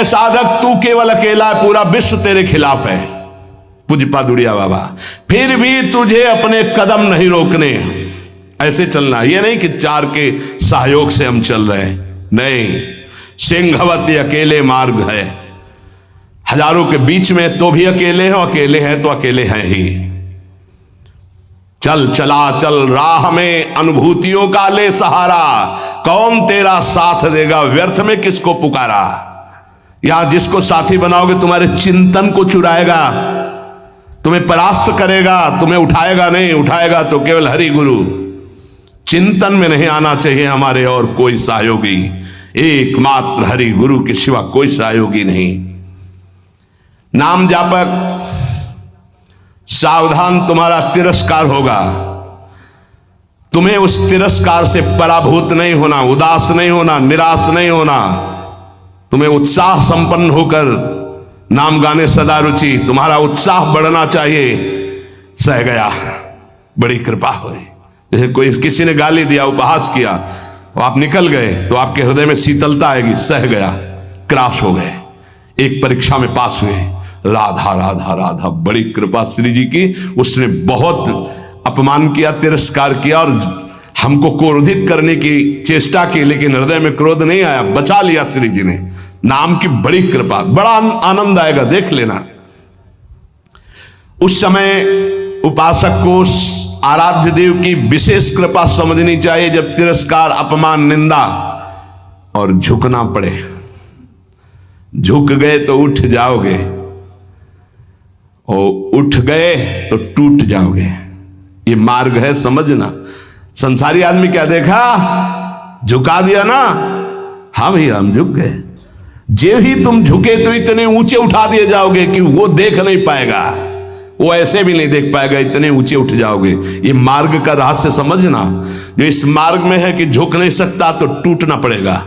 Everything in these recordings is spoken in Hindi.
साधक तू केवल अकेला है, पूरा विश्व तेरे खिलाफ है। पूज्यपाद उड़िया बाबा, फिर भी तुझे अपने कदम नहीं रोकने, ऐसे चलना। ये नहीं कि चार के सहयोग से हम चल रहे हैं, नहीं। सिंहवती अकेले मार्ग है, हजारों के बीच में तो भी अकेले हो, अकेले हैं तो अकेले हैं ही। चल चला चल राह में अनुभूतियों का ले सहारा, कौन तेरा साथ देगा, व्यर्थ में किसको पुकारा। यहां जिसको साथी बनाओगे तुम्हारे चिंतन को चुराएगा, तुम्हें परास्त करेगा, तुम्हें उठाएगा नहीं, उठाएगा तो केवल हरि गुरु। चिंतन में नहीं आना चाहिए हमारे और कोई सहयोगी, एकमात्र हरि गुरु के सिवा कोई सहयोगी नहीं। नाम जापक सावधान, तुम्हारा तिरस्कार होगा। तुम्हें उस तिरस्कार से पराभूत नहीं होना, उदास नहीं होना, निराश नहीं होना। तुम्हें उत्साह संपन्न होकर नाम गाने सदा रुचि, तुम्हारा उत्साह बढ़ना चाहिए। सह गया, बड़ी कृपा हुई। जैसे कोई किसी ने गाली दिया, उपहास किया, तो आप निकल गए तो आपके हृदय में शीतलता आएगी। सह गया, क्रॉस हो गए, एक परीक्षा में पास हुए। राधा राधा राधा, बड़ी कृपा श्री जी की। उसने बहुत अपमान किया, तिरस्कार किया और हमको क्रोधित करने की चेष्टा की, लेकिन हृदय में क्रोध नहीं आया, बचा लिया श्री जी ने। नाम की बड़ी कृपा, बड़ा आनंद आएगा, देख लेना। उस समय उपासक को आराध्य देव की विशेष कृपा समझनी चाहिए, जब तिरस्कार, अपमान, निंदा और झुकना पड़े। झुक गए तो उठ जाओगे, और उठ गए तो टूट जाओगे। ये मार्ग है, समझना। संसारी आदमी क्या देखा, झुका दिया ना, हाँ भैया हम झुक गए। जे ही तुम झुके तो इतने ऊंचे उठा दिए जाओगे कि वो देख नहीं पाएगा, वो ऐसे भी नहीं देख पाएगा, इतने ऊंचे उठ जाओगे। ये मार्ग का रहस्य समझना। जो इस मार्ग में है कि झुक नहीं सकता तो टूटना पड़ेगा,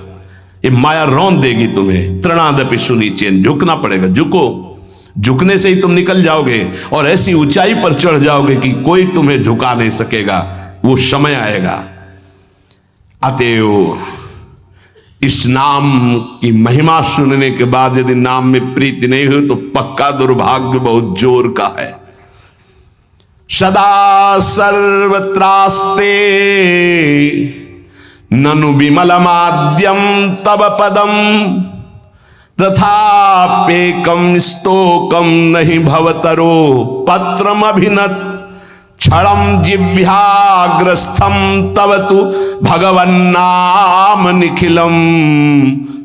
ये माया रौंद देगी तुम्हें। तृणादपि सुनीचेन, झुकना पड़ेगा। झुको, झुकने से ही तुम निकल जाओगे और ऐसी ऊंचाई पर चढ़ जाओगे कि कोई तुम्हें झुका नहीं सकेगा। वो समय आएगा। अतएव इस नाम की महिमा सुनने के बाद यदि नाम में प्रीति नहीं हुई तो पक्का दुर्भाग्य बहुत जोर का है। सदा सर्वत्रास्ते ननु विमलमाद्यम तब पदम, तथापेकम स्तोकम नहीं भवतरो पत्रम अभिनत, क्षणम जिह्वाग्रस्थम तव तु भगवन्नाम निखिलम,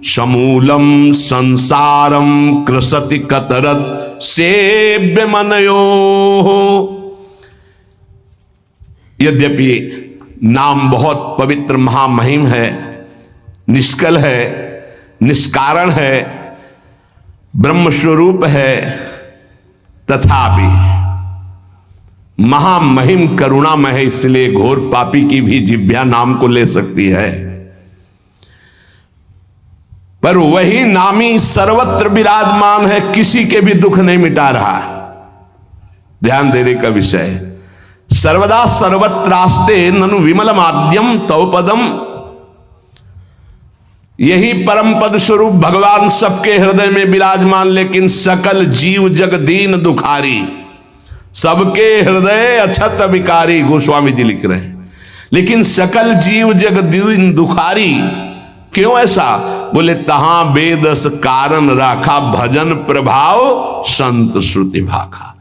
समूलम संसारम कृसति कतरत सेव्य मनयो। यद्यपि नाम बहुत पवित्र महामहिम है, निष्कल है, निष्कारण है, ब्रह्म स्वरूप है, तथापि महामहिम करुणामय है। इसलिए घोर पापी की भी जिह्वा नाम को ले सकती है। पर वही नामी सर्वत्र विराजमान है, किसी के भी दुख नहीं मिटा रहा। ध्यान देने का विषय। सर्वदा सर्वत्रास्ते ननु विमल माध्यम तव पदम, यही परम पद स्वरूप भगवान सबके हृदय में विराजमान, लेकिन सकल जीव जग दीन दुखारी, सबके हृदय अछत विकारी, गोस्वामी जी लिख रहे हैं। लेकिन सकल जीव जग दीन दुखारी, क्यों ऐसा? बोले तहां बेदस कारण राखा, भजन प्रभाव संत श्रुति भाखा।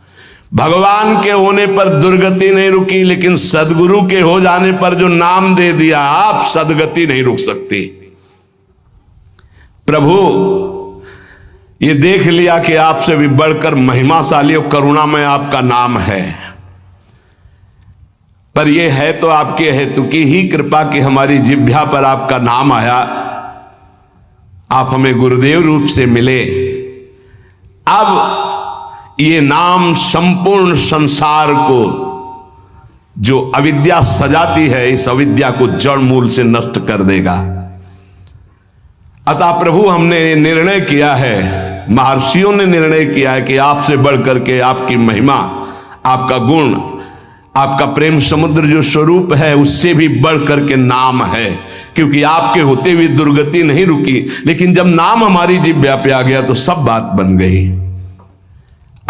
भगवान के होने पर दुर्गति नहीं रुकी, लेकिन सदगुरु के हो जाने पर जो नाम दे दिया आप, सदगति नहीं रुक सकती। प्रभु ये देख लिया कि आपसे भी बढ़कर महिमाशाली और करुणामय आपका नाम है, पर यह है तो आपके हेतु की ही कृपा कि हमारी जिह्वा पर आपका नाम आया, आप हमें गुरुदेव रूप से मिले। अब ये नाम संपूर्ण संसार को जो अविद्या सजाती है, इस अविद्या को जड़ मूल से नष्ट कर देगा। अतः प्रभु हमने निर्णय किया है, महर्षियों ने निर्णय किया है कि आपसे बढ़कर के आपकी महिमा, आपका गुण, आपका प्रेम समुद्र जो स्वरूप है उससे भी बढ़ करके नाम है, क्योंकि आपके होते हुए दुर्गति नहीं रुकी, लेकिन जब नाम हमारी जिह्वा पे आ गया तो सब बात बन गई।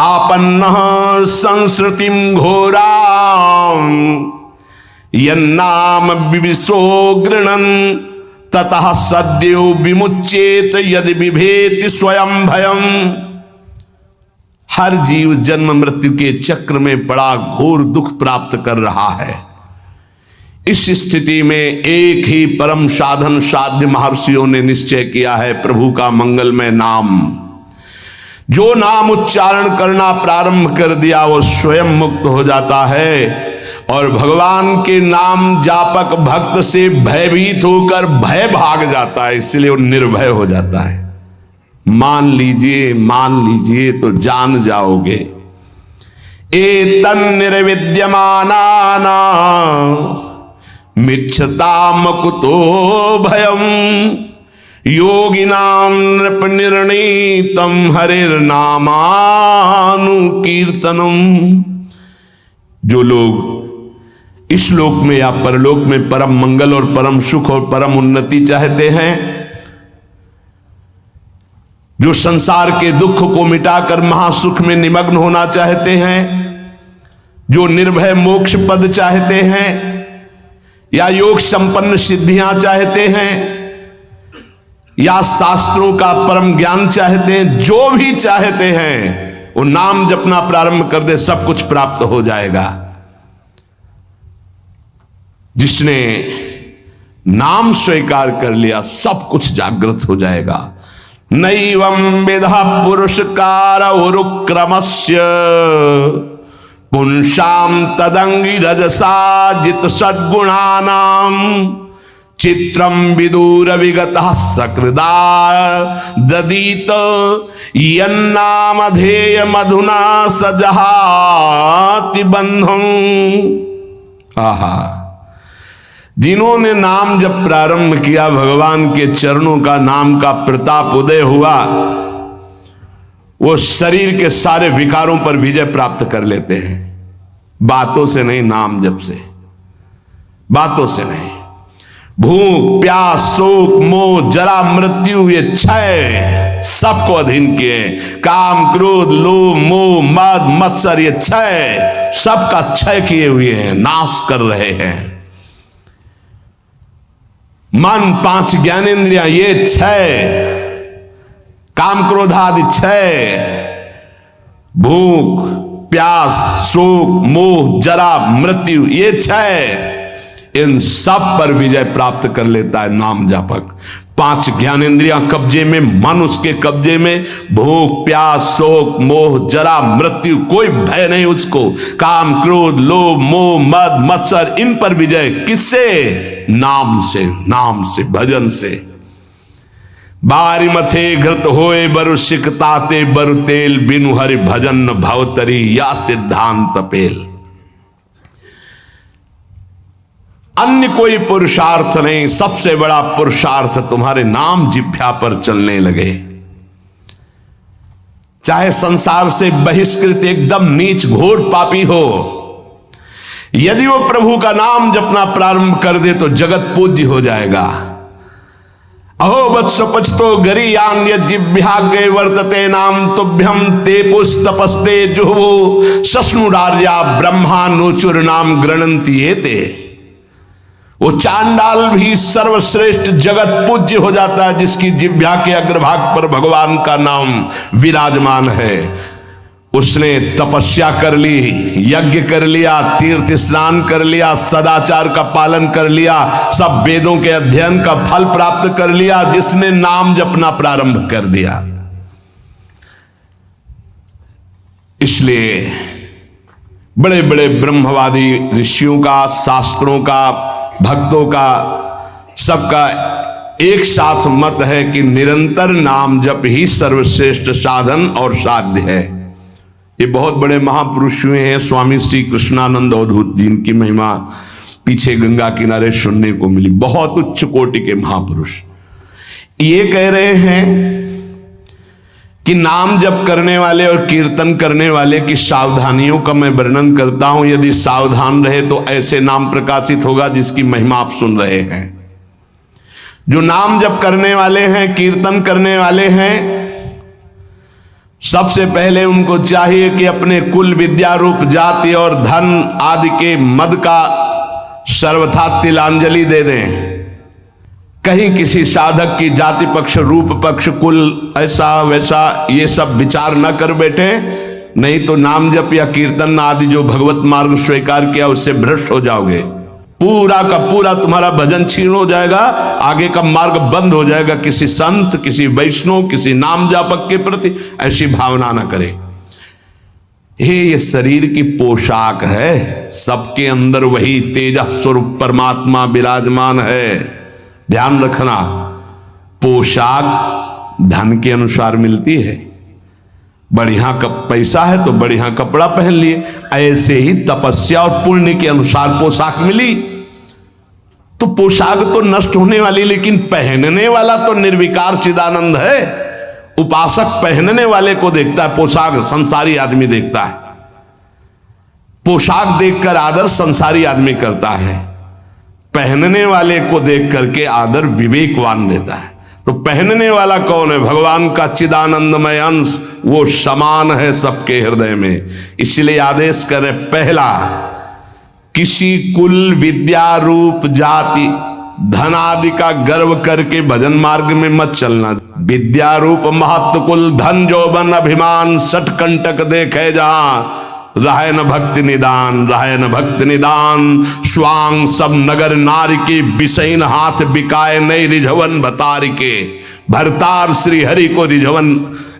आपन्नः संस्कृतिम घोराम यन्नाम विविशो गृणन् ततः सद्यो विमुच्येत यदि बिभेति स्वयं भयम। हर जीव जन्म मृत्यु के चक्र में बड़ा घोर दुख प्राप्त कर रहा है। इस स्थिति में एक ही परम साधन साध्य महर्षियों ने निश्चय किया है, प्रभु का मंगलमय नाम। जो नाम उच्चारण करना प्रारंभ कर दिया वो स्वयं मुक्त हो जाता है, और भगवान के नाम जापक भक्त से भयभीत होकर भय भाग जाता है, इसलिए वो निर्भय हो जाता है। मान लीजिए तो जान जाओगे। एतन् निर्विद्यमाना मिच्छताम कुतो भयम योगिनाम नृप निर्णीतम हरिर्नामानुकीर्तनम। जो लोग इस लोक में या परलोक में परम मंगल और परम सुख और परम उन्नति चाहते हैं, जो संसार के दुख को मिटाकर महासुख में निमग्न होना चाहते हैं, जो निर्भय मोक्ष पद चाहते हैं या योग संपन्न सिद्धियां चाहते हैं या शास्त्रों का परम ज्ञान चाहते हैं, जो भी चाहते हैं वो नाम जपना प्रारंभ कर दे, सब कुछ प्राप्त हो जाएगा। जिसने नाम स्वीकार कर लिया सब कुछ जागृत हो जाएगा। नैवं विधा पुरुषकार उरुक्रमस्य पुंसाम तदंगी रजसा जित सद्गुणानाम चित्रम विदूर विगतः सकृदा ददीत यन्नामधेय मधुना सजहाति बंधम। आहा, जिन्होंने नाम जब प्रारंभ किया, भगवान के चरणों का नाम का प्रताप उदय हुआ, वो शरीर के सारे विकारों पर विजय प्राप्त कर लेते हैं। बातों से नहीं, नाम जप से, बातों से नहीं। भूख प्यास शोक मोह जरा मृत्यु ये क्षय सबको अधीन किए। काम क्रोध लोभ मोह मद मत्सर ये क्षय सबका क्षय किए हुए हैं, नाश कर रहे हैं। मन पांच ज्ञानेंद्रियां ये क्षय, काम क्रोध आदि क्षय, भूख प्यास शोक मोह जरा मृत्यु ये क्षय, इन सब पर विजय प्राप्त कर लेता है नाम जापक। पांच ज्ञानेंद्रियां कब्जे में, मन उसके कब्जे में, भूख प्यास शोक मोह जरा मृत्यु कोई भय नहीं उसको। काम क्रोध लोभ मोह मद मत्सर इन पर विजय किससे? नाम से, नाम से, भजन से। बारी मथे घृत होए बरु सिकताते बरु तेल बिनु हरि भजन भवतरी या सिद्धांत पेल। अन्य कोई पुरुषार्थ नहीं, सबसे बड़ा पुरुषार्थ तुम्हारे नाम जिह्वा पर चलने लगे। चाहे संसार से बहिष्कृत एकदम नीच घोर पापी हो, यदि वो प्रभु का नाम जपना प्रारंभ कर दे तो जगत पूज्य हो जाएगा। अहो वत्स पचतो गरियान्य जिह्वाग्रे वर्तते नाम तुभ्यम ते पुस्तपस्ते जुहु सस्नुरार्या ब्रह्मा नोचुर नाम गृणंति एते। वो चांडाल भी सर्वश्रेष्ठ जगत पूज्य हो जाता है जिसकी जिह्वा के अग्रभाग पर भगवान का नाम विराजमान है। उसने तपस्या कर ली, यज्ञ कर लिया, तीर्थ स्नान कर लिया, सदाचार का पालन कर लिया, सब वेदों के अध्ययन का फल प्राप्त कर लिया, जिसने नाम जपना प्रारंभ कर दिया। इसलिए बड़े बड़े ब्रह्मवादी ऋषियों का, शास्त्रों का, भक्तों का, सबका एक साथ मत है कि निरंतर नाम जप ही सर्वश्रेष्ठ साधन और साध्य है। ये बहुत बड़े महापुरुष हुए हैं, स्वामी श्री कृष्णानंद अवधूत जी, इनकी महिमा पीछे गंगा किनारे सुनने को मिली। बहुत उच्च कोटि के महापुरुष ये कह रहे हैं कि नाम जप करने वाले और कीर्तन करने वाले की सावधानियों का मैं वर्णन करता हूं। यदि सावधान रहे तो ऐसे नाम प्रकाशित होगा जिसकी महिमा आप सुन रहे हैं। जो नाम जप करने वाले हैं, कीर्तन करने वाले हैं, सबसे पहले उनको चाहिए कि अपने कुल, विद्या रूप, जाति और धन आदि के मद का सर्वथा तिलांजलि दे दें। कहीं किसी साधक की जाति पक्ष, रूप पक्ष, कुल, ऐसा वैसा ये सब विचार न कर बैठे, नहीं तो नाम जप या कीर्तन आदि जो भगवत मार्ग स्वीकार किया उससे भ्रष्ट हो जाओगे। पूरा का पूरा तुम्हारा भजन छीन हो जाएगा, आगे का मार्ग बंद हो जाएगा। किसी संत, किसी वैष्णव, किसी नाम जापक के प्रति ऐसी भावना न करे। ये शरीर की पोशाक है, सबके अंदर वही तेज स्वरूप परमात्मा विराजमान है। ध्यान रखना, पोशाक धन के अनुसार मिलती है। बढ़िया पैसा है तो बढ़िया कपड़ा पहन लिए, ऐसे ही तपस्या और पुण्य के अनुसार पोशाक मिली। तो पोशाक तो नष्ट होने वाली, लेकिन पहनने वाला तो निर्विकार चिदानंद है। उपासक पहनने वाले को देखता है, पोशाक संसारी आदमी देखता है। पोशाक देखकर आदर संसारी आदमी करता है, पहनने वाले को देख करके आदर विवेकवान देता है। तो पहनने वाला कौन है? भगवान का चिदानंदमय अंश, वो समान है सबके हृदय में। इसलिए आदेश करें, पहला, किसी कुल, विद्या रूप, जाति, धन आदि का गर्व करके भजन मार्ग में मत चलना। विद्या रूप, महत्व, कुल, धन, जौबन, अभिमान, सठ कंटक देखे जहां, रहे न भक्ति निदान, रहे न भक्ति निदान। स्वांग सब नगर नारी के, बिसैन हाथ बिकाए नहीं रिझवन भतार के। भरतार श्री हरि को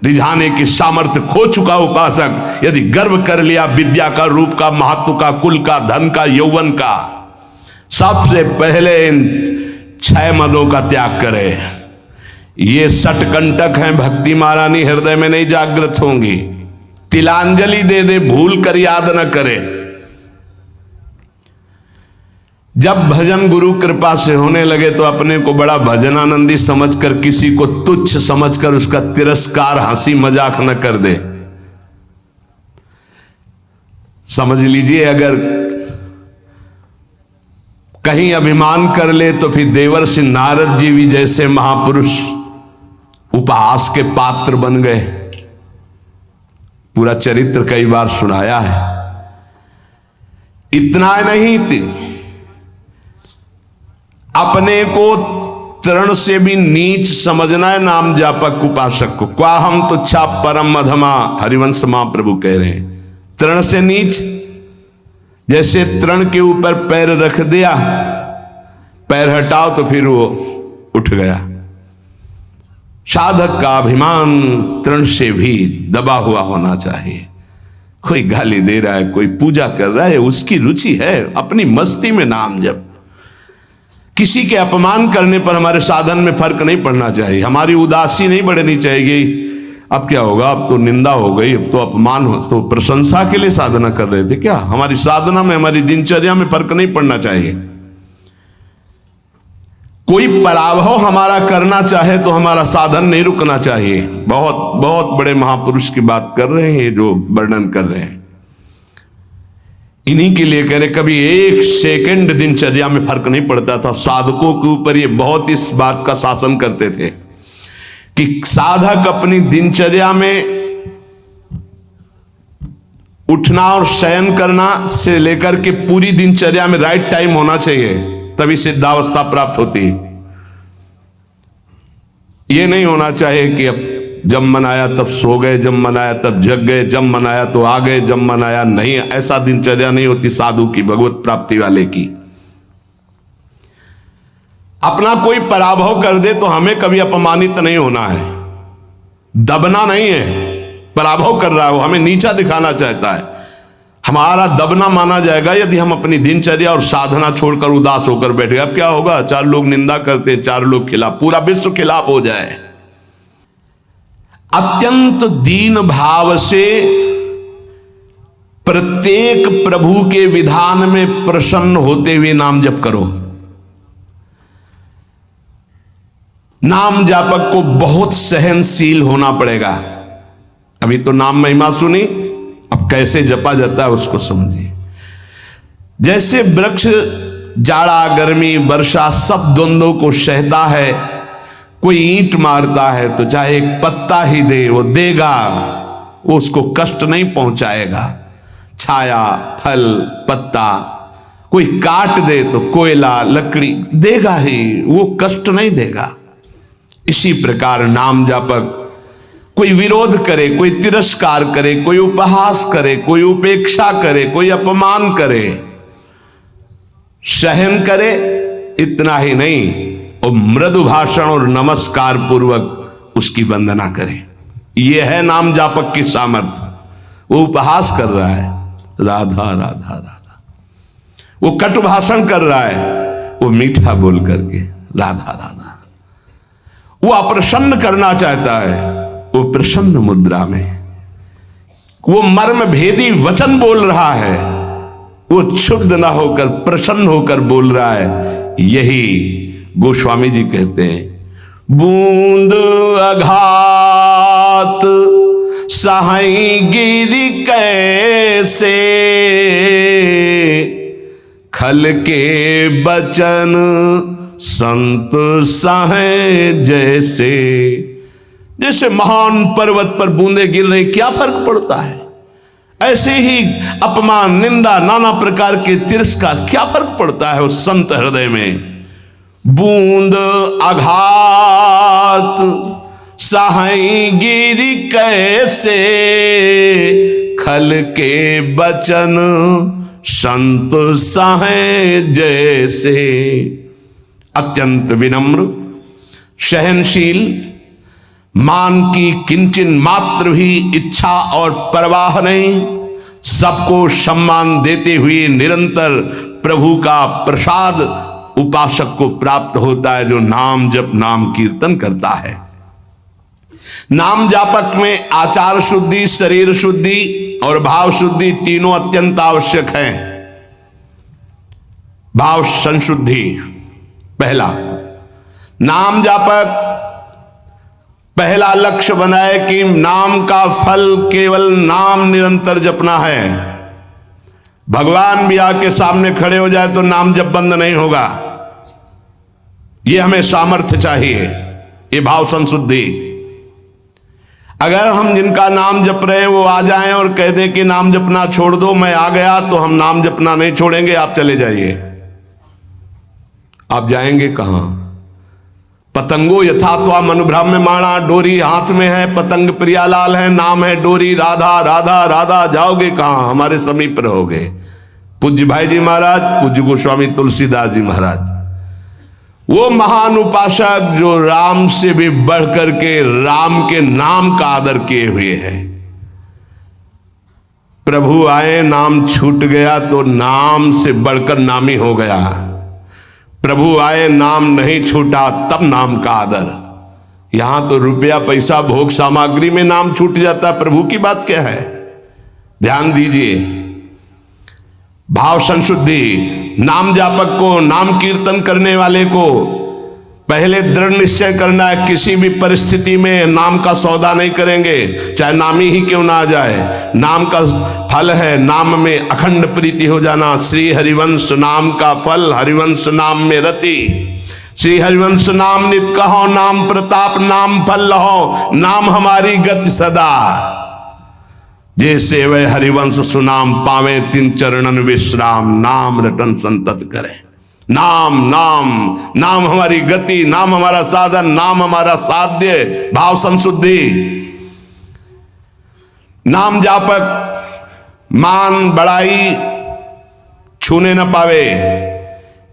रिझाने की सामर्थ्य खो चुका उपासक यदि गर्व कर लिया विद्या का, रूप का, महत्व का, कुल का, धन का, यौवन का, सबसे पहले इन 6 मदों का त्याग करे। ये सठ कंटक हैं, भक्ति महारानी हृदय में नहीं जागृत होंगी। तिलांजलि दे दे, भूल कर याद न करे। जब भजन गुरु कृपा से होने लगे तो अपने को बड़ा भजनानंदी समझकर, किसी को तुच्छ समझकर उसका तिरस्कार, हंसी मजाक न कर दे। समझ लीजिए, अगर कहीं अभिमान कर ले तो फिर देवर्षि नारद जी भी जैसे महापुरुष उपहास के पात्र बन गए। पूरा चरित्र कई बार सुनाया है। इतना नहीं, अपने को तृण से भी नीच समझना है नाम जापक उपासक को। क्वा हम तुच्छा परम अधमा, हरिवंश महाप्रभु कह रहे हैं। तृण से नीच, जैसे तृण के ऊपर पैर रख दिया, पैर हटाओ तो फिर वो उठ गया। साधक का अभिमान तृण से भी दबा हुआ होना चाहिए। कोई गाली दे रहा है, कोई पूजा कर रहा है, उसकी रुचि है, अपनी मस्ती में नाम जप। किसी के अपमान करने पर हमारे साधन में फर्क नहीं पड़ना चाहिए, हमारी उदासी नहीं बढ़नी चाहिए। अब क्या होगा, अब तो निंदा हो गई, अब तो अपमान हो, तो प्रशंसा के लिए साधना कर रहे थे क्या? हमारी साधना में, हमारी दिनचर्या में फर्क नहीं पड़ना चाहिए। कोई पराभव हमारा करना चाहे तो हमारा साधन नहीं रुकना चाहिए। बहुत बहुत बड़े महापुरुष की बात कर रहे हैं, जो वर्णन कर रहे हैं, इन्हीं के लिए कह रहे। कभी 1 सेकंड दिनचर्या में फर्क नहीं पड़ता था। साधकों के ऊपर ये बहुत इस बात का शासन करते थे कि साधक अपनी दिनचर्या में उठना और शयन करना से लेकर के पूरी दिनचर्या में राइट टाइम होना चाहिए, तभी सिद्धावस्था प्राप्त होती। ये नहीं होना चाहिए कि अब जब मन आया तब सो गए, जब मन आया तब जग गए, जब मन आया तो आ गए, जब मन आया नहीं। ऐसा दिनचर्या नहीं होती साधु की, भगवत प्राप्ति वाले की। अपना कोई पराभव कर दे तो हमें कभी अपमानित नहीं होना है, दबना नहीं है। पराभव कर रहा है वो, हमें नीचा दिखाना चाहता है, हमारा दबना माना जाएगा यदि हम अपनी दिनचर्या और साधना छोड़कर उदास होकर बैठे। अब क्या होगा, 4 लोग निंदा करते हैं, 4 लोग खिलाफ, पूरा विश्व खिलाफ हो जाए। अत्यंत दीन भाव से प्रत्येक प्रभु के विधान में प्रसन्न होते हुए नाम जप करो। नाम जापक को बहुत सहनशील होना पड़ेगा। अभी तो नाम महिमा सुनी, अब कैसे जपा जाता है उसको समझिए। जैसे वृक्ष जाड़ा गर्मी वर्षा सब द्वंद्वों को सहता है, कोई ईंट मारता है तो चाहे एक पत्ता ही दे वो देगा, वो उसको कष्ट नहीं पहुंचाएगा। छाया फल पत्ता, कोई काट दे तो कोयला लकड़ी देगा ही, वो कष्ट नहीं देगा। इसी प्रकार नाम जापक कोई विरोध करे, कोई तिरस्कार करे, कोई उपहास करे, कोई उपेक्षा करे, कोई अपमान करे, सहन करे, इतना ही नहीं और मृदु भाषण और नमस्कार पूर्वक उसकी वंदना करे। यह है नाम जापक की सामर्थ्य। वो उपहास कर रहा है, राधा राधा राधा, वो कटु भाषण कर रहा है, वो मीठा बोल करके राधा राधा, वो अप्रसन्न करना चाहता है, वो प्रसन्न मुद्रा में, वो मर्म भेदी वचन बोल रहा है, वो क्षुब्ध ना होकर प्रसन्न होकर बोल रहा है। यही गोस्वामी जी कहते हैं, बूंद अघात सहाई गिरी कैसे, खल के बचन संत सहे जैसे। जैसे महान पर्वत पर बूंदे गिर रही, क्या फर्क पड़ता है? ऐसे ही अपमान निंदा नाना प्रकार के तिरस्कार, क्या फर्क पड़ता है उस संत हृदय में? बूंद आघात सहाई गिरी कैसे, खल के बचन संत सहे जैसे। अत्यंत विनम्र सहनशील, मान की किंचन मात्र भी इच्छा और परवाह नहीं, सबको सम्मान देते हुए निरंतर प्रभु का प्रसाद उपासक को प्राप्त होता है, जो नाम जप नाम कीर्तन करता है। नाम जापक में आचार शुद्धि, शरीर शुद्धि और भाव शुद्धि तीनों अत्यंत आवश्यक हैं। भाव संशुद्धि पहला, नाम जापक पहला लक्ष्य बनाए कि नाम का फल केवल नाम निरंतर जपना है। भगवान भी आके सामने खड़े हो जाए तो नाम जप बंद नहीं होगा। यह हमें सामर्थ्य चाहिए, ये भाव संशुद्धि। अगर हम जिनका नाम जप रहे हैं वो आ जाएं और कह दें कि नाम जपना छोड़ दो, मैं आ गया, तो हम नाम जपना नहीं छोड़ेंगे, आप चले जाइए। आप जाएंगे कहां? पतंगो यथा त्वा मनुभ्रम में माणा, डोरी हाथ में है, पतंग प्रियालाल है, नाम है डोरी, राधा राधा राधा, जाओगे कहां? हमारे समीप रहोगे। पूज्य भाई जी महाराज, पूज्य गोस्वामी तुलसीदास जी महाराज, वो महान उपासक जो राम से भी बढ़ करके राम के नाम का आदर किए हुए हैं। प्रभु आए, नाम छूट गया तो नाम से बढ़कर नामी हो गया। प्रभु आए, नाम नहीं छूटा, तब नाम का आदर। यहां तो रुपया पैसा भोग सामग्री में नाम छूट जाता, प्रभु की बात क्या है? ध्यान दीजिए। भाव संशुद्धि, नाम जापक को, नाम कीर्तन करने वाले को पहले दृढ़ निश्चय करना है, किसी भी परिस्थिति में नाम का सौदा नहीं करेंगे, चाहे नामी ही क्यों ना आ जाए। नाम का फल है नाम में अखंड प्रीति हो जाना। श्री हरिवंश नाम का फल, हरिवंश नाम में रति। श्री हरिवंश नाम नित कहो, नाम प्रताप नाम फल लहो, नाम हमारी गति सदा। जैसे वह हरिवंश सुनाम पावे, तीन चरणन विश्राम, नाम रटन संतत करे। नाम नाम नाम हमारी गति, नाम हमारा साधन, नाम हमारा साध्य। भाव संशुद्धि। नाम जापक मान बड़ाई छूने न पावे,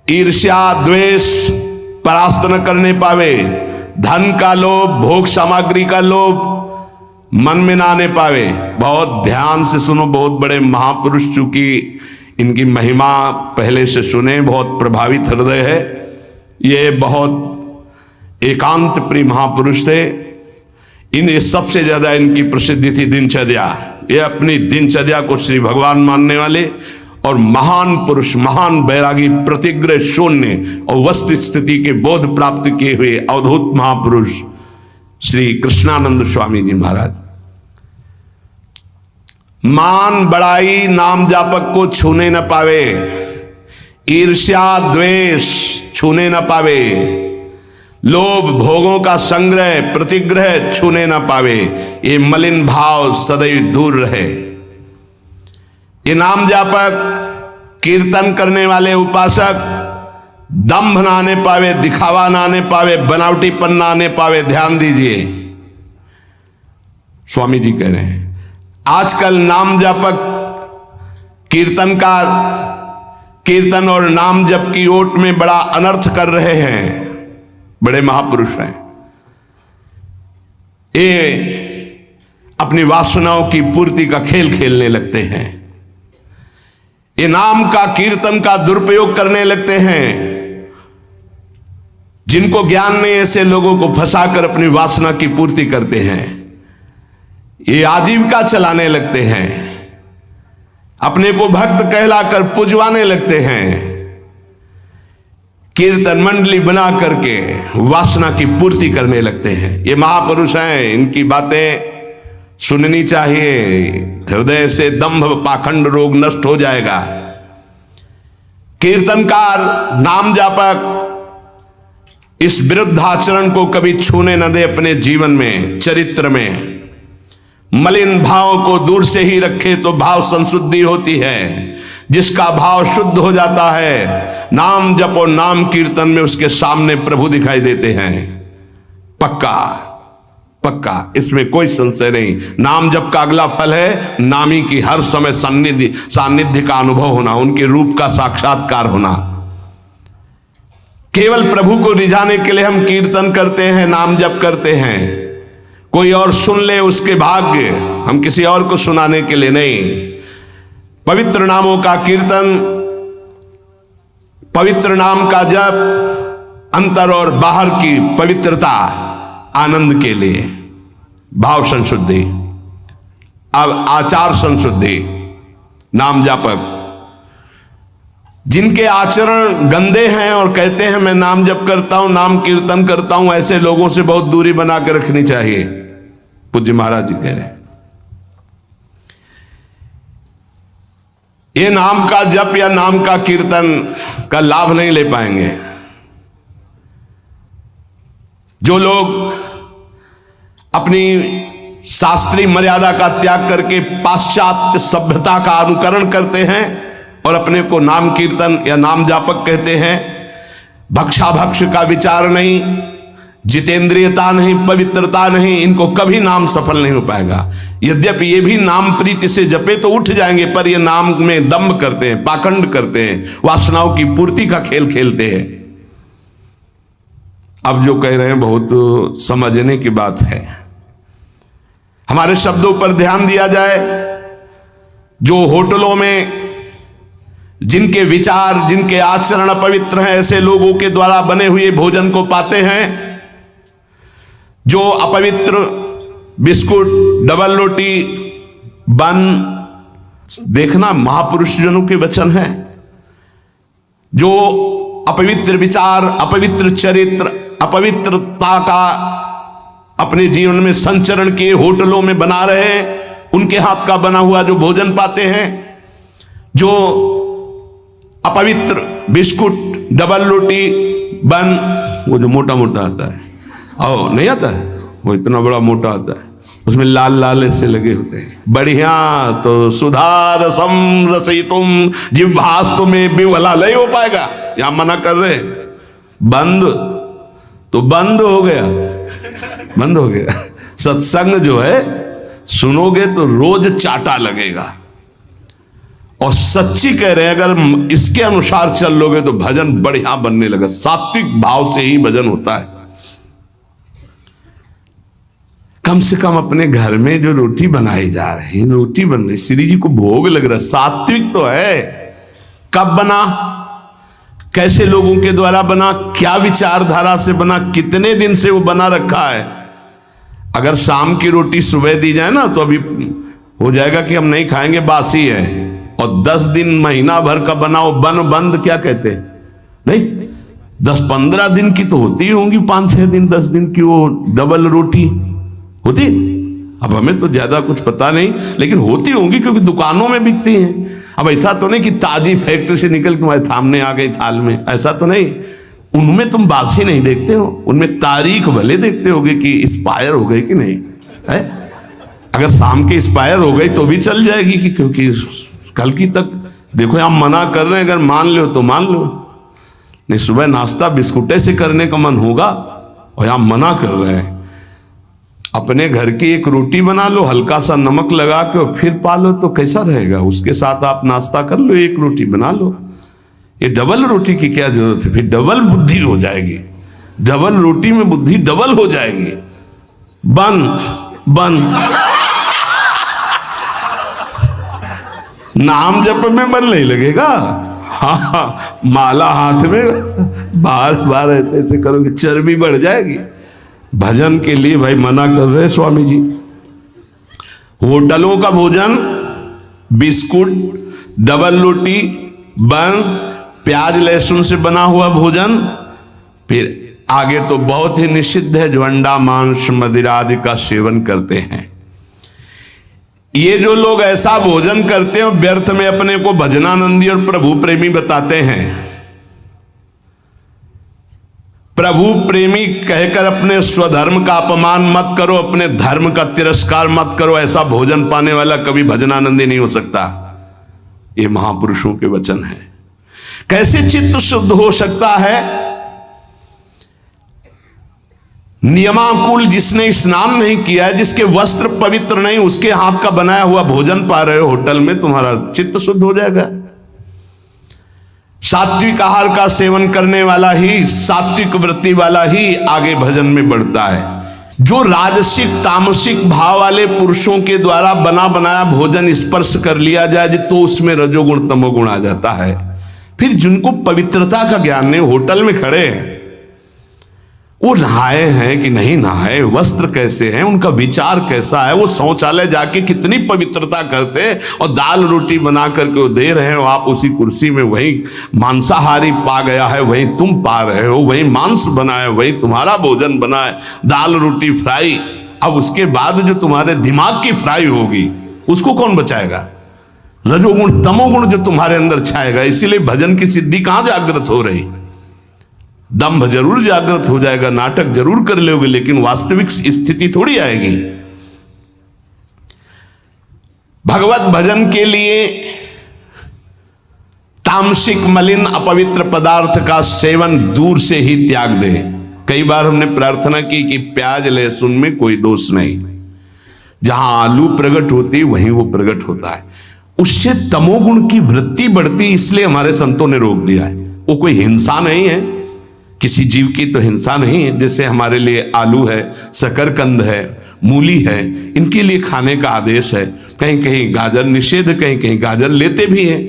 ईर्ष्या द्वेष परास्त न करने पावे, धन का लोभ भोग सामग्री का लोभ मन में ना आने पावे। बहुत ध्यान से सुनो, बहुत बड़े महापुरुष, चूंकि इनकी महिमा पहले से सुने, बहुत प्रभावित हृदय है। ये बहुत एकांत प्रिय महापुरुष थे। इन सबसे ज्यादा इनकी प्रसिद्धि थी दिनचर्या। ये अपनी दिनचर्या को श्री भगवान मानने वाले और महान पुरुष, महान बैरागी, प्रतिग्रह शून्य और वस्तु स्थिति के बोध प्राप्त किए हुए अवधूत महापुरुष श्री कृष्णानंद स्वामी जी महाराज। मान बड़ाई नाम जापक को छूने न पावे, ईर्ष्या द्वेष छूने न पावे, लोभ भोगों का संग्रह प्रतिग्रह छूने न पावे, ये मलिन भाव सदैव दूर रहे। ये नाम जापक कीर्तन करने वाले उपासक दंभ ना आने पावे, दिखावा ना आने पावे, बनावटीपन ना आने पावे। ध्यान दीजिए, स्वामी जी कह रहे हैं आजकल नाम जापक कीर्तनकार कीर्तन और नाम जप की ओट में बड़ा अनर्थ कर रहे हैं। बड़े महापुरुष हैं, ये अपनी वासनाओं की पूर्ति का खेल खेलने लगते हैं, ये नाम का कीर्तन का दुरुपयोग करने लगते हैं। जिनको ज्ञान नहीं, ऐसे लोगों को फंसाकर अपनी वासना की पूर्ति करते हैं। ये आजीविका चलाने लगते हैं, अपने को भक्त कहलाकर पुजवाने लगते हैं, कीर्तन मंडली बना करके वासना की पूर्ति करने लगते हैं। ये महापुरुष हैं, इनकी बातें सुननी चाहिए। हृदय से दंभ पाखंड रोग नष्ट हो जाएगा। कीर्तनकार नाम जापक इस विरुद्ध आचरण को कभी छूने न दे अपने जीवन में, चरित्र में। मलिन भाव को दूर से ही रखे तो भाव संशुद्धि होती है। जिसका भाव शुद्ध हो जाता है, नाम जप और नाम कीर्तन में उसके सामने प्रभु दिखाई देते हैं। पक्का पक्का, इसमें कोई संशय नहीं। नाम जप का अगला फल है नामी की हर समय सानिध्य का अनुभव होना, उनके रूप का साक्षात्कार होना। केवल प्रभु को रिझाने के लिए हम कीर्तन करते हैं, नाम जप करते हैं। कोई और सुन ले उसके भाग्य, हम किसी और को सुनाने के लिए नहीं। पवित्र नामों का कीर्तन, पवित्र नाम का जप अंतर और बाहर की पवित्रता, आनंद के लिए, भाव संशुद्धि, अब आचार संशुद्धि। नाम जापक जिनके आचरण गंदे हैं और कहते हैं मैं नाम जप करता हूं, नाम कीर्तन करता हूं, ऐसे लोगों से बहुत दूरी बना के रखनी चाहिए। पूज्य महाराज जी कह रहे हैं ये नाम का जप या नाम का कीर्तन का लाभ नहीं ले पाएंगे। जो लोग अपनी शास्त्रीय मर्यादा का त्याग करके पाश्चात्य सभ्यता का अनुकरण करते हैं और अपने को नाम कीर्तन या नाम जापक कहते हैं, भक्षाभक्ष का विचार नहीं, जितेंद्रियता नहीं, पवित्रता नहीं, इनको कभी नाम सफल नहीं हो पाएगा। यद्यपि ये भी नाम प्रीति से जपे तो उठ जाएंगे, पर ये नाम में दंभ करते हैं, पाखंड करते हैं, वासनाओं की पूर्ति का खेल खेलते हैं। अब जो कह रहे हैं बहुत समझने की बात है। हमारे शब्दों पर ध्यान दिया जाए। जो होटलों में जिनके विचार, जिनके आचरण अपवित्र हैं, ऐसे लोगों के द्वारा बने हुए भोजन को पाते हैं। जो अपवित्र बिस्कुट, डबल रोटी, बन, देखना महापुरुष जनों के वचन हैं। जो अपवित्र विचार, अपवित्र चरित्र, अपवित्रता का अपने जीवन में संचरण किए होटलों में बना रहे, उनके हाथ का बना हुआ जो भोजन पाते हैं। जो अपवित्र बिस्कुट, डबल रोटी, बन, वो जो मोटा मोटा आता है, और नहीं आता है, वो इतना बड़ा मोटा आता है, उसमें लाल लाल ऐसे लगे होते हैं। बढ़िया तो सुधार रसम रसयितुम जिह्वास्तु में विवला नहीं हो पाएगा, यहां मना कर रहे। बंद तो बंद हो गया, बंद हो गया। सत्संग जो है सुनोगे तो रोज चाटा लगेगा। और सच्ची कह रहे हैं, अगर इसके अनुसार चल लोगे तो भजन बढ़िया बनने लगा। सात्विक भाव से ही भजन होता है। कम से कम अपने घर में जो रोटी बनाई जा रही, रोटी बन रही, श्री जी को भोग लग रहा, सात्विक तो है। कब बना, कैसे लोगों के द्वारा बना, क्या विचारधारा से बना, कितने दिन से वो बना रखा है। अगर शाम की रोटी सुबह दी जाए ना तो अभी हो जाएगा कि हम नहीं खाएंगे, बासी है। और 10 दिन महीना भर का बनाओ, बंद क्या कहते हैं, नहीं 10-15 दिन की तो होती होंगी, 5-6 दिन 10 दिन की वो डबल रोटी होती। अब हमें तो ज्यादा कुछ पता नहीं, लेकिन होती होंगी क्योंकि दुकानों में बिकती हैं। अब ऐसा तो नहीं कि ताजी फैक्ट्री से निकल के तुम्हारे सामने आ गई थाल में, ऐसा तो नहीं। उनमें तुम बासी नहीं देखते हो, उनमें तारीख भले देखते होगे कि एक्सपायर हो गई कि नहीं है। अगर शाम के एक्सपायर हो गई तो भी चल जाएगी कि क्योंकि कल की तक देखो आप मना कर रहे हैं, अगर मान लो तो मान लो, नहीं सुबह नाश्ता बिस्कुटे से करने का मन होगा और आप मना कर रहे हैं। अपने घर की एक रोटी बना लो, हल्का सा नमक लगा के और फिर पालो तो कैसा रहेगा। उसके साथ आप नाश्ता कर लो, एक रोटी बना लो। ये डबल रोटी की क्या जरूरत है, फिर डबल बुद्धि हो जाएगी, डबल रोटी में बुद्धि डबल हो जाएगी। बन बन नाम जप में मन नहीं लगेगा। हाँ, माला हाथ में बार बार ऐसे ऐसे करोगे, चर्बी बढ़ जाएगी। भजन के लिए भाई मना कर रहे स्वामी जी। होटलों का भोजन बिस्कुट, डबल रोटी, बन, प्याज लहसुन से बना हुआ भोजन, फिर आगे तो बहुत ही निषिद्ध है जो अंडा मांस मदिरा आदि का सेवन करते हैं। ये जो लोग ऐसा भोजन करते हैं व्यर्थ में अपने को भजनानंदी और प्रभु प्रेमी बताते हैं। प्रभु प्रेमी कहकर अपने स्वधर्म का अपमान मत करो, अपने धर्म का तिरस्कार मत करो। ऐसा भोजन पाने वाला कभी भजनानंदी नहीं हो सकता। ये महापुरुषों के वचन है। कैसे चित्त शुद्ध हो सकता है? नियमाकुल जिसने स्नान नहीं किया है, जिसके वस्त्र पवित्र नहीं, उसके हाथ का बनाया हुआ भोजन पा रहे हो होटल में, तुम्हारा चित्त शुद्ध हो जाएगा। सात्विक आहार का सेवन करने वाला ही, सात्विक वृत्ति वाला ही आगे भजन में बढ़ता है। जो राजसिक तामसिक भाव वाले पुरुषों के द्वारा बना बनाया भोजन स्पर्श कर लिया जाए तो उसमें रजोगुण तमोगुण आ जाता है। फिर जिनको पवित्रता का ज्ञान नहीं, होटल में खड़े हैं, वो नहाए हैं कि नहीं नहाए, वस्त्र कैसे हैं, उनका विचार कैसा है, वो शौचालय जाके कितनी पवित्रता करते हैं, और दाल रोटी बना करके वो दे रहे हो, आप उसी कुर्सी में वही मांसाहारी पा गया है, वही तुम पा रहे हो, वही मांस बना है, वही तुम्हारा भोजन बना है, दाल रोटी फ्राई। अब उसके बाद जो तुम्हारे दिमाग की फ्राई होगी उसको कौन बचाएगा? रजोगुण तमोगुण जो तुम्हारे अंदर छाएगा। इसीलिए भजन की सिद्धि कहां जागृत हो रही? दंभ जरूर जागृत हो जाएगा, नाटक जरूर कर लोगे, लेकिन वास्तविक स्थिति थोड़ी आएगी। भगवत भजन के लिए तामसिक मलिन अपवित्र पदार्थ का सेवन दूर से ही त्याग दे। कई बार हमने प्रार्थना की कि प्याज लहसुन में कोई दोष नहीं, जहां आलू प्रकट होती वहीं वो प्रकट होता है, उससे तमोगुण की वृत्ति बढ़ती, इसलिए हमारे संतों ने रोक दिया है। वो कोई हिंसा नहीं है, किसी जीव की तो हिंसा नहीं है। जैसे हमारे लिए आलू है, शकरकंद है, मूली है, इनके लिए खाने का आदेश है। कहीं कहीं गाजर निषेध, कहीं कहीं गाजर लेते भी हैं।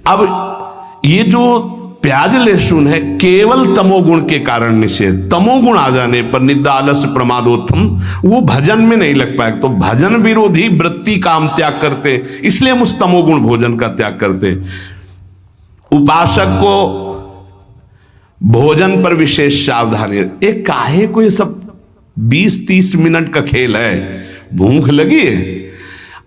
अब ये जो प्याज लहसुन है केवल तमोगुण के कारण निषेध। तमोगुण आ जाने पर निद्रा आलस्य प्रमादोत्थम वो भजन में नहीं लग पाए, तो भजन विरोधी वृत्ति का हम त्याग करते, इसलिए हम उस तमोगुण भोजन का त्याग करते। उपासक को भोजन पर विशेष सावधानी। एक काहे को ये सब 20-30 मिनट का खेल है, भूख लगी है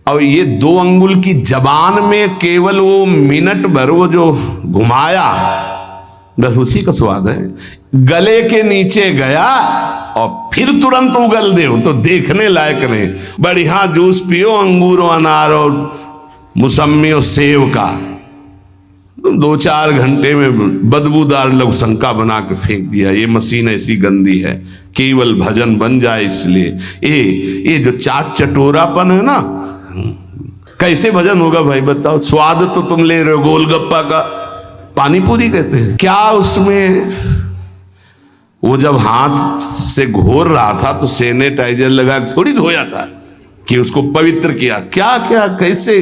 और ये 2 अंगुल की जबान में केवल वो मिनट भर वो जो घुमाया, बस उसी का स्वाद है। गले के नीचे गया और फिर तुरंत उगल दे तो देखने लायक नहीं। बढ़िया जूस पियो, अंगूर और अनार और मौसमी और सेव का, 2-4 घंटे में बदबूदार लघुशंका बना के फेंक दिया। ये मशीन ऐसी गंदी है, केवल भजन बन जाए इसलिए। ये जो चाट चटोरापन है ना, कैसे भजन होगा भाई बताओ? स्वाद तो तुम ले रहे हो गोलगप्पा का, पानी पूरी कहते हैं क्या उसमें? वो जब हाथ से घोर रहा था तो सैनिटाइजर लगा थोड़ी धोया था कि उसको पवित्र किया। क्या क्या कैसे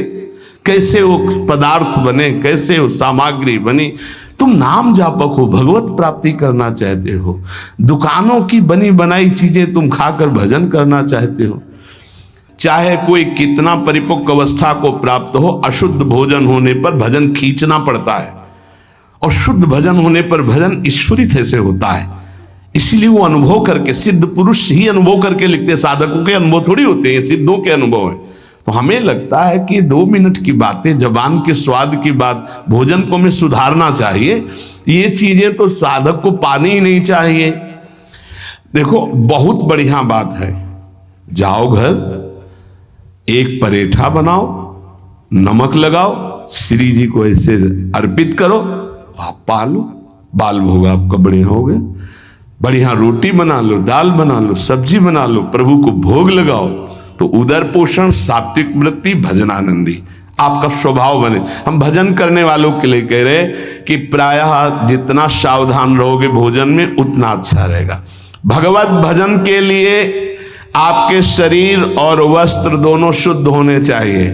कैसे वो पदार्थ बने, कैसे वो सामग्री बनी। तुम नाम जापक हो, भगवत प्राप्ति करना चाहते हो, दुकानों की बनी बनाई चीजें तुम खाकर भजन करना चाहते हो। चाहे कोई कितना परिपक्व अवस्था को प्राप्त हो, अशुद्ध भोजन होने पर भजन खींचना पड़ता है, और शुद्ध भजन होने पर भजन ईश्वरित ऐसे होता है। इसलिए वो अनुभव करके, सिद्ध पुरुष ही अनुभव करके लिखते, साधकों के अनुभव थोड़ी होते हैं, सिद्धों के अनुभव है। तो हमें लगता है कि 2 मिनट की बातें, जबान के स्वाद की बात, भोजन को हमें सुधारना चाहिए, ये चीजें तो साधक को पानी ही नहीं चाहिए। देखो बहुत बढ़िया बात है, जाओ घर, एक परेठा बनाओ, नमक लगाओ, श्री जी को ऐसे अर्पित करो, आप पालो, बाल भोग आपका बढ़िया हो गया। बढ़िया रोटी बना लो, दाल बना लो, सब्जी बना लो, प्रभु को भोग लगाओ, तो उदर पोषण, सात्विक वृत्ति, भजनानंदी आपका स्वभाव बने। हम भजन करने वालों के लिए कह रहे कि प्रायः जितना सावधान रहोगे भोजन में उतना अच्छा रहेगा। भगवत भजन के लिए आपके शरीर और वस्त्र दोनों शुद्ध होने चाहिए।